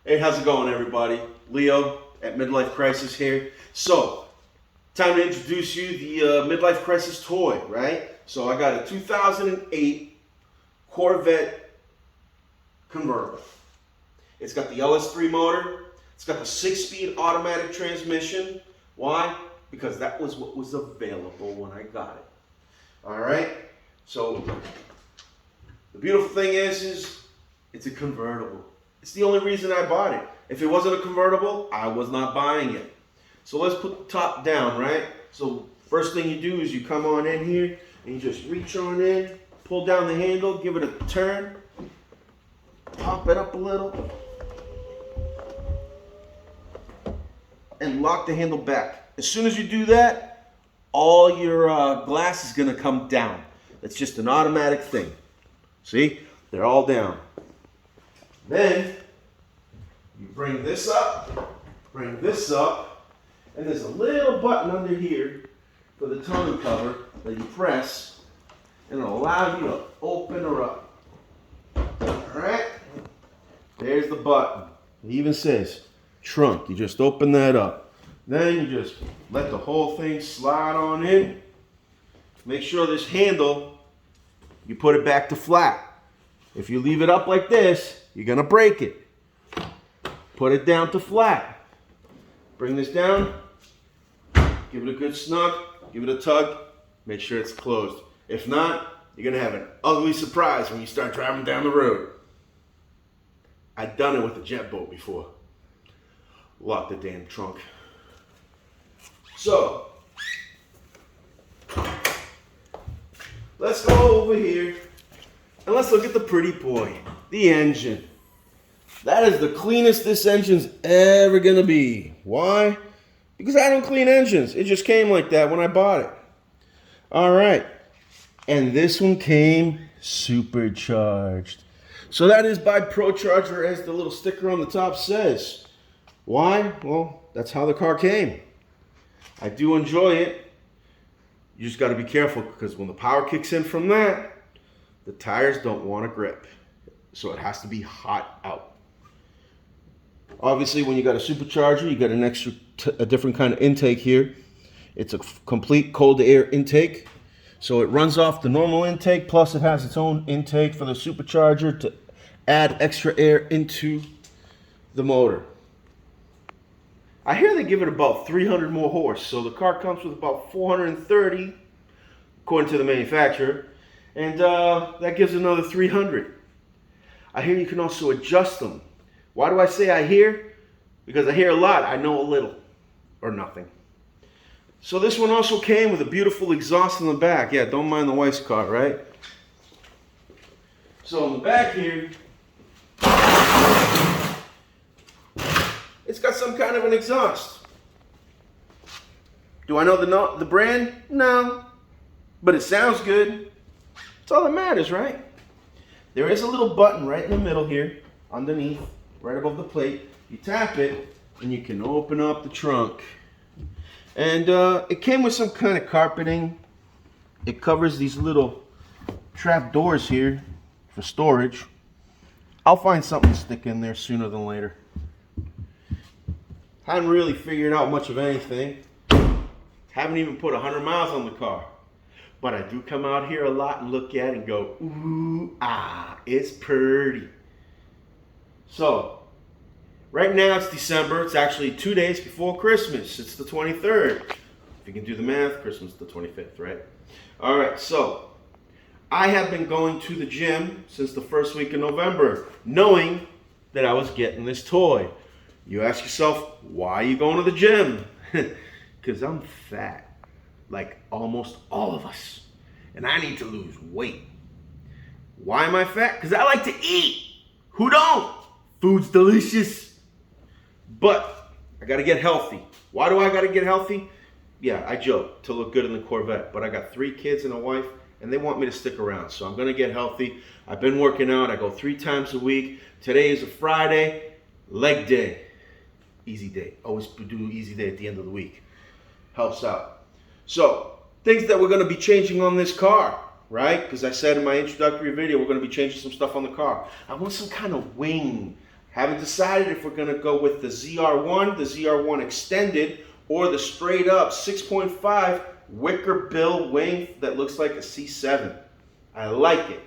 Hey, how's it going, everybody? Leo at Midlife Crisis here. So, time to introduce you the Midlife Crisis toy, right? So, I got a 2008 Corvette Convertible. It's got the LS3 motor. It's got the 6-speed automatic transmission. Why? Because that was what was available when I got it. All right? So, the beautiful thing is it's a convertible. It's the only reason I bought it. If it wasn't a convertible, I was not buying it. So let's put the top down, right? So first thing you do is you come on in here and you just reach on in, pull down the handle, give it a turn, pop it up a little, and lock the handle back. As soon as you do that, all your glass is gonna come down. That's just an automatic thing. See, they're all down. Then you bring this up, and there's a little button under here for the tongue cover that you press, and it'll allow you to open her up. Alright? There's the button. It even says trunk. You just open that up. Then you just let the whole thing slide on in. Make sure this handle, you put it back to flat. If you leave it up like this, you're gonna break it. Put it down to flat. Bring this down. Give it a good snug. Give it a tug. Make sure it's closed. If not, you're gonna have an ugly surprise when you start driving down the road. I've done it with a jet boat before. Lock the damn trunk. So, let's go over here and let's look at the pretty boy, the engine. That is the cleanest this engine's ever gonna be. Why? Because I don't clean engines. It just came like that when I bought it. All right. And this one came supercharged. So that is by ProCharger, as the little sticker on the top says. Why? Well, that's how the car came. I do enjoy it. You just gotta be careful because when the power kicks in from that, the tires don't want to grip. So it has to be hot out. Obviously, when you got a supercharger, you got an a different kind of intake here. It's a complete cold air intake. So it runs off the normal intake, plus it has its own intake for the supercharger to add extra air into the motor. I hear they give it about 300 more horse. So the car comes with about 430, according to the manufacturer. And that gives another 300. I hear you can also adjust them. Why do I say I hear? Because I hear a lot, I know a little, or nothing. So this one also came with a beautiful exhaust in the back. Yeah, don't mind the wife's car, right? So in the back here, it's got some kind of an exhaust. Do I know the brand? No. But it sounds good. That's all that matters, right? There is a little button right in the middle here, underneath, right above the plate. You tap it, and you can open up the trunk. And it came with some kind of carpeting. It covers these little trap doors here for storage. I'll find something to stick in there sooner than later. Haven't really figured out much of anything. Haven't even put 100 miles on the car. But I do come out here a lot and look at it and go, ooh, ah, it's pretty. So, right now it's December. It's actually 2 days before Christmas. It's the 23rd. If you can do the math, Christmas is the 25th, right? All right, so I have been going to the gym since the first week of November, knowing that I was getting this toy. You ask yourself, why are you going to the gym? Because I'm fat. Like almost all of us. And I need to lose weight. Why am I fat? Because I like to eat. Who don't? Food's delicious. But I got to get healthy. Why do I got to get healthy? Yeah, I joke, to look good in the Corvette. But I got 3 kids and a wife, and they want me to stick around. So I'm going to get healthy. I've been working out. I go 3 times a week. Today is a Friday. Leg day. Easy day. Always do easy day at the end of the week. Helps out. So, things that we're going to be changing on this car, right? Because I said in my introductory video, we're going to be changing some stuff on the car. I want some kind of wing. Haven't decided if we're going to go with the ZR1, the ZR1 Extended, or the straight up 6.5 Wickerbill wing that looks like a C7. I like it.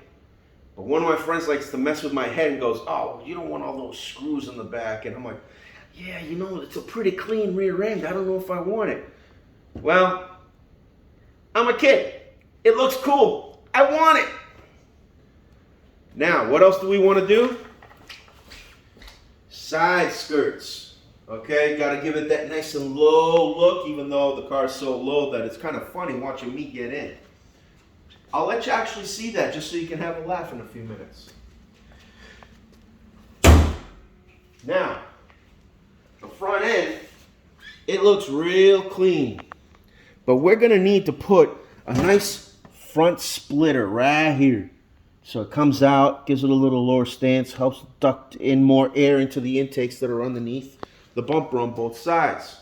But one of my friends likes to mess with my head and goes, oh, you don't want all those screws in the back. And I'm like, yeah, you know, it's a pretty clean rear end. I don't know if I want it. Well, I'm a kid. It looks cool. I want it. Now, what else do we want to do? Side skirts. Okay, got to give it that nice and low look, even though the car is so low that it's kind of funny watching me get in. I'll let you actually see that just so you can have a laugh in a few minutes. Now, the front end, it looks real clean. But we're going to need to put a nice front splitter right here. So it comes out, gives it a little lower stance, helps duct in more air into the intakes that are underneath the bumper on both sides.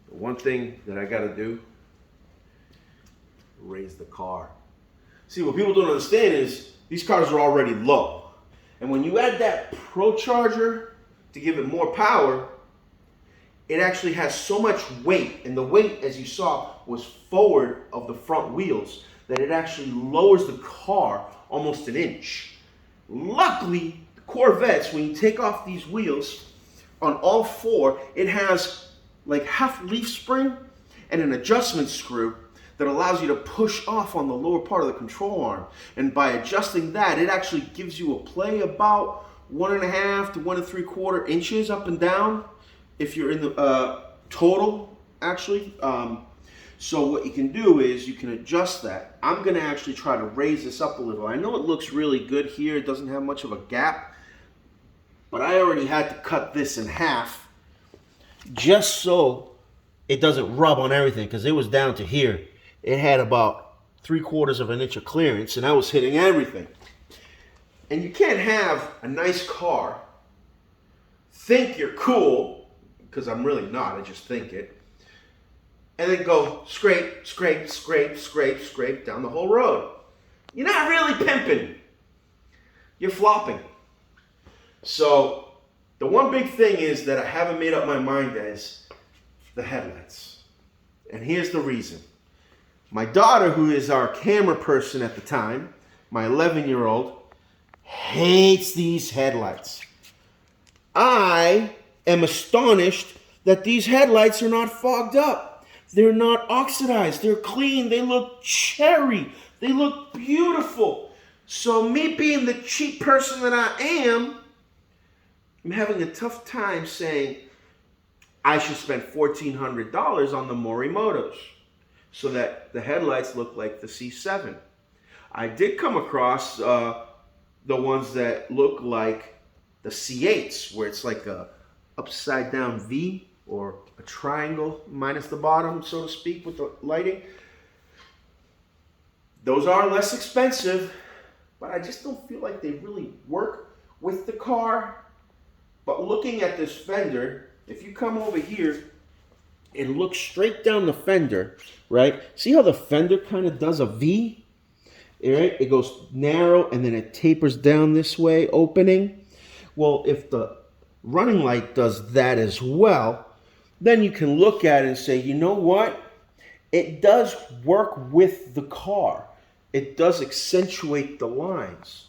The one thing that I got to do, raise the car. See, what people don't understand is these cars are already low. And when you add that ProCharger to give it more power, it actually has so much weight, and the weight, as you saw, was forward of the front wheels, that it actually lowers the car almost an inch. Luckily, the Corvettes, when you take off these wheels, on all four, it has like half leaf spring and an adjustment screw that allows you to push off on the lower part of the control arm. And by adjusting that, it actually gives you a play about 1.5 to 1 3/4 inches up and down if you're in the total, actually. So what you can do is you can adjust that. I'm going to actually try to raise this up a little. I know it looks really good here. It doesn't have much of a gap. But I already had to cut this in half just so it doesn't rub on everything, because it was down to here. It had about 3/4 inch of clearance, and I was hitting everything. And you can't have a nice car, think you're cool, because I'm really not, I just think it, and then go scrape, scrape, scrape, scrape, scrape down the whole road. You're not really pimping. You're flopping. So the one big thing is that I haven't made up my mind as the headlights. And here's the reason. My daughter, who is our camera person at the time, my 11-year-old, hates these headlights. I am astonished that these headlights are not fogged up. They're not oxidized. They're clean. They look cherry. They look beautiful. So me being the cheap person that I am, I'm having a tough time saying I should spend $1,400 on the Morimotos so that the headlights look like the C7. I did come across the ones that look like the C8s, where it's like a upside down V or a triangle minus the bottom, so to speak, with the lighting. Those are less expensive, but I just don't feel like they really work with the car. But looking at this fender, if you come over here and look straight down the fender, right? See how the fender kind of does a V? Right? It goes narrow and then it tapers down this way, opening. Well, if the running light does that as well, then you can look at it and say, you know what? It does work with the car. It does accentuate the lines.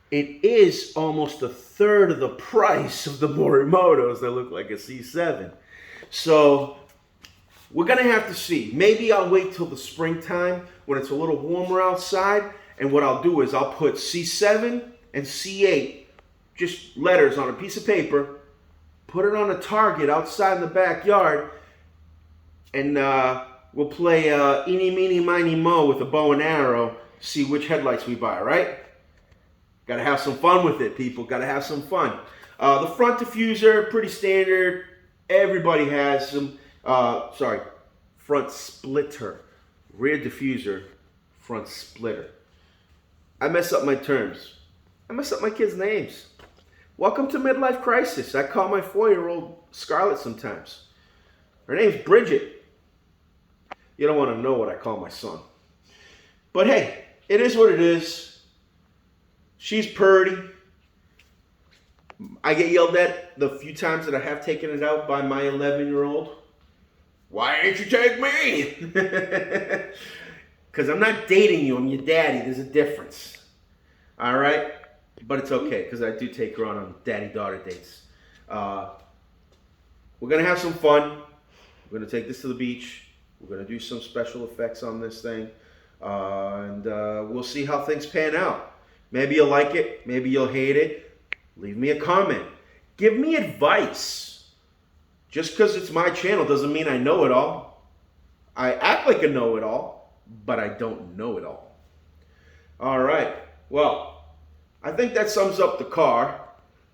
It is almost a third of the price of the Morimotos that look like a C7. So we're going to have to see. Maybe I'll wait till the springtime when it's a little warmer outside. And what I'll do is I'll put C7 and C8, just letters on a piece of paper, put it on a target outside in the backyard, and we'll play eeny, meeny, miny, mo with a bow and arrow, see which headlights we buy, right? Got to have some fun with it, people. Got to have some fun. The front diffuser, pretty standard. Everybody has them. Front splitter. Rear diffuser, front splitter. I mess up my terms. I mess up my kids' names. Welcome to midlife crisis. I call my 4-year-old Scarlett sometimes. Her name's Bridget. You don't want to know what I call my son. But hey, it is what it is. She's purty. I get yelled at the few times that I have taken it out by my 11-year-old. Why didn't you take me? Because I'm not dating you, I'm your daddy. There's a difference. All right? But it's okay, because I do take her on daddy-daughter dates. We're going to have some fun. We're going to take this to the beach. We're going to do some special effects on this thing. And we'll see how things pan out. Maybe you'll like it. Maybe you'll hate it. Leave me a comment. Give me advice. Just because it's my channel doesn't mean I know it all. I act like I know it all, but I don't know it all. All right. Well, I think that sums up the car.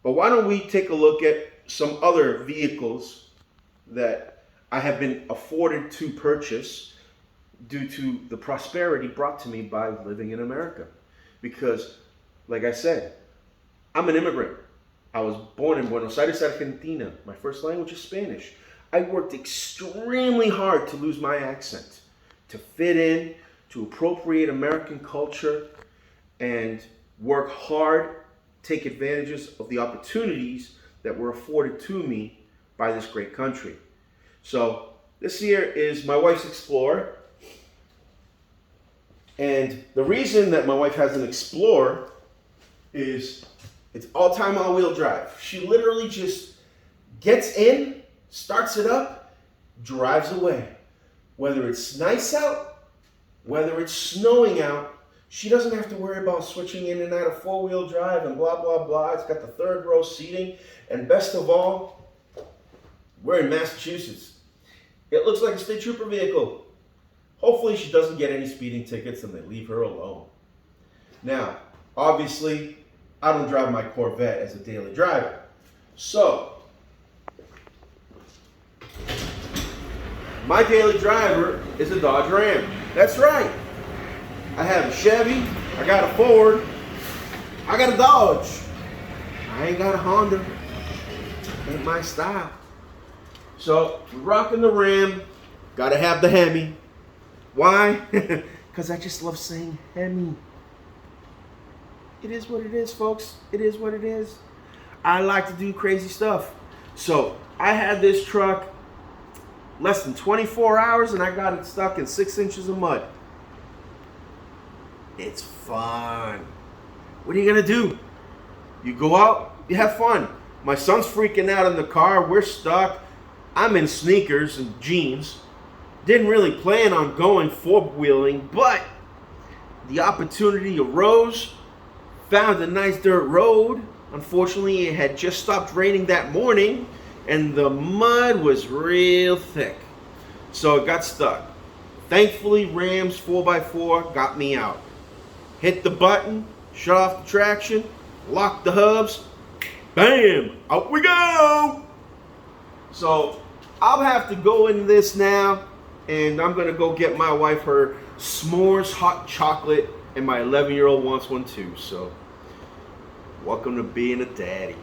But why don't we take a look at some other vehicles that I have been afforded to purchase due to the prosperity brought to me by living in America. Because, like I said, I'm an immigrant. I was born in Buenos Aires, Argentina. My first language is Spanish. I worked extremely hard to lose my accent, to fit in, to appropriate American culture, and work hard, take advantages of the opportunities that were afforded to me by this great country. So this here is my wife's Explorer. And the reason that my wife has an Explorer is it's all-time all-wheel drive. She literally just gets in, starts it up, drives away. Whether it's nice out, whether it's snowing out, she doesn't have to worry about switching in and out of four-wheel drive and blah, blah, blah. It's got the third row seating. And best of all, we're in Massachusetts. It looks like a state trooper vehicle. Hopefully she doesn't get any speeding tickets and they leave her alone. Now, obviously, I don't drive my Corvette as a daily driver. So, my daily driver is a Dodge Ram. That's right. I have a Chevy, I got a Ford, I got a Dodge. I ain't got a Honda. Ain't my style. So, we're rocking the Ram. Gotta have the Hemi. Why? Because I just love saying Hemi. It is what it is, folks. It is what it is. I like to do crazy stuff. So, I had this truck less than 24 hours and I got it stuck in 6 inches of mud. It's fun. What are you gonna do? You go out, you have fun. My son's freaking out in the car. We're stuck. I'm in sneakers and jeans. Didn't really plan on going four-wheeling, but the opportunity arose. Found a nice dirt road. Unfortunately, it had just stopped raining that morning, and the mud was real thick. So it got stuck. Thankfully, Ram's 4x4 got me out. Hit the button, shut off the traction, lock the hubs, bam, out we go. So I'll have to go in this now, and I'm gonna go get my wife her s'mores hot chocolate, and my 11-year-old wants one too. So welcome to being a daddy.